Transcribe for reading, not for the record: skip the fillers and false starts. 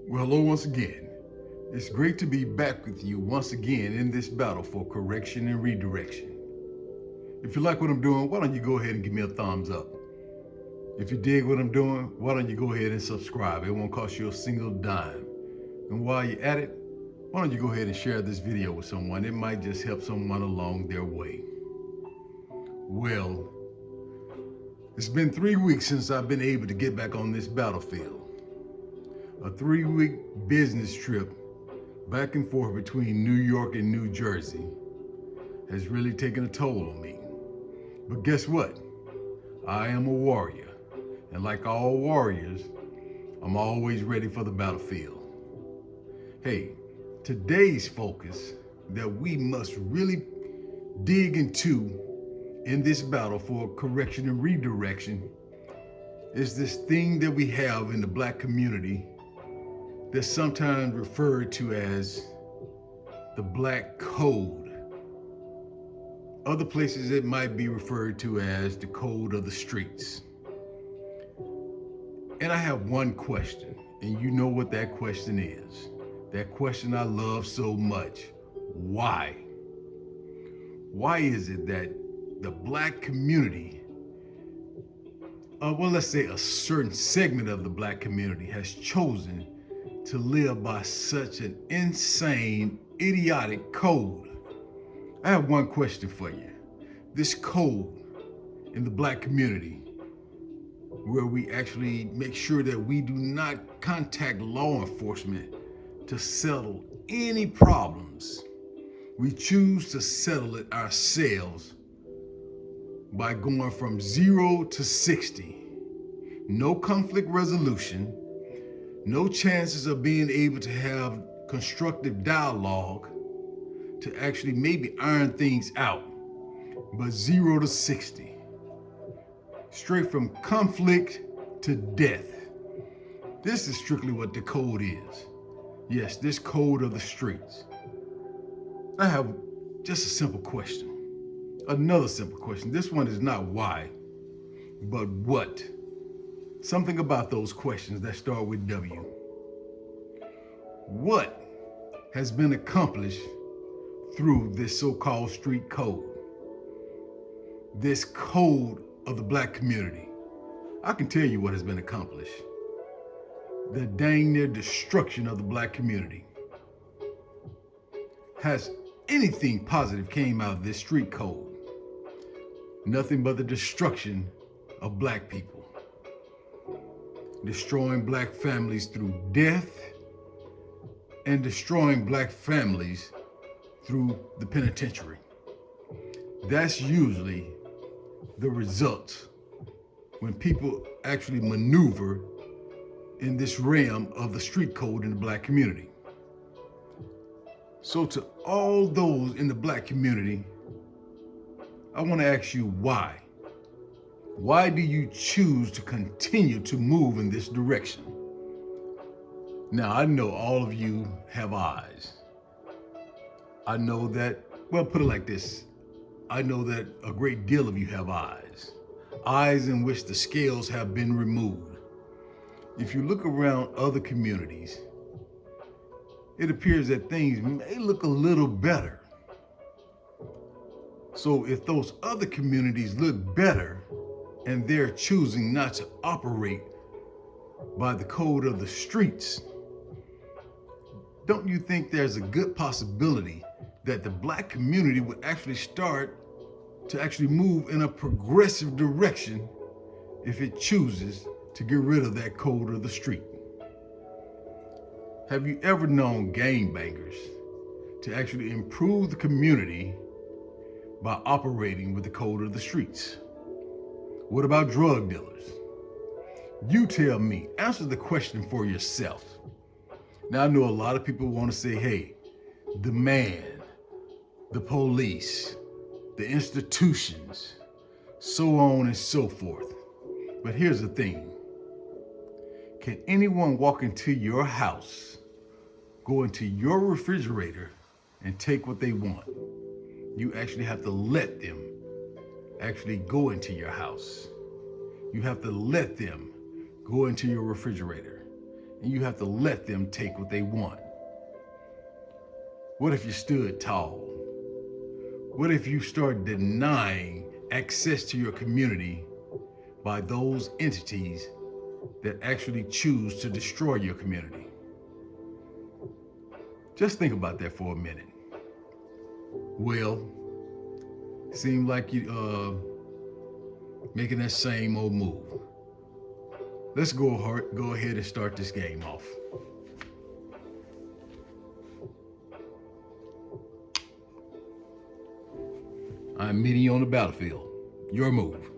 Well, hello once again. It's great to be back with you once again in this battle for correction and redirection. If you like what I'm doing, why don't you go ahead and give me a thumbs up? If you dig what I'm doing, why don't you go ahead and subscribe? It won't cost you a single dime. And while you're at it, why don't you go ahead and share this video with someone? It might just help someone along their way. Well, it's been 3 weeks since I've been able to get back on this battlefield. A 3-week business trip back and forth between New York and New Jersey has really taken a toll on me. But guess what? I am a warrior. And like all warriors, I'm always ready for the battlefield. Hey, today's focus that we must really dig into in this battle for correction and redirection is this thing that we have in the Black community that's sometimes referred to as the Black Code. Other places it might be referred to as the code of the streets. And I have one question, and you know what that question is. That question I love so much. Why? Why is it that the Black community, let's say a certain segment of the Black community has chosen to live by such an insane, idiotic code? I have one question for you. This code in the Black community, where we actually make sure that we do not contact law enforcement to settle any problems. We choose to settle it ourselves by going from 0 to 60. No conflict resolution, no chances of being able to have constructive dialogue to actually maybe iron things out, but 0 to 60. Straight from conflict to death. This is strictly what the code is. Yes, this code of the streets. I have just a simple question. Another simple question. This one is not why, but what. Something about those questions that start with W. What has been accomplished through this so-called street code? This code of the Black community. I can tell you what has been accomplished. The dang near destruction of the Black community. Has anything positive came out of this street code? Nothing but the destruction of Black people. Destroying Black families through death and destroying Black families through the penitentiary. That's usually the result when people actually maneuver in this realm of the street code in the Black community. So to all those in the Black community, I want to ask you why. Why do you choose to continue to move in this direction? Now, I know all of you have eyes. I know that, well, put it like this. I know that a great deal of you have eyes. Eyes in which the scales have been removed. If you look around other communities, it appears that things may look a little better. So if those other communities look better and they're choosing not to operate by the code of the streets, don't you think there's a good possibility that the Black community would actually start to actually move in a progressive direction if it chooses to get rid of that code of the street? Have you ever known gangbangers to actually improve the community by operating with the code of the streets? What about drug dealers? You tell me, answer the question for yourself. Now, I know a lot of people want to say, hey, the man, the police, the institutions, so on and so forth. But here's the thing. Can anyone walk into your house, go into your refrigerator, and take what they want? You actually have to let them actually go into your house. You have to let them go into your refrigerator and you have to let them take what they want? What if you stood tall? What if you start denying access to your community by those entities that actually choose to destroy your community? Just think about that for a minute. Well, seem like you making that same old move. Let's go ahead and start this game off. I'm meeting you on the battlefield. Your move.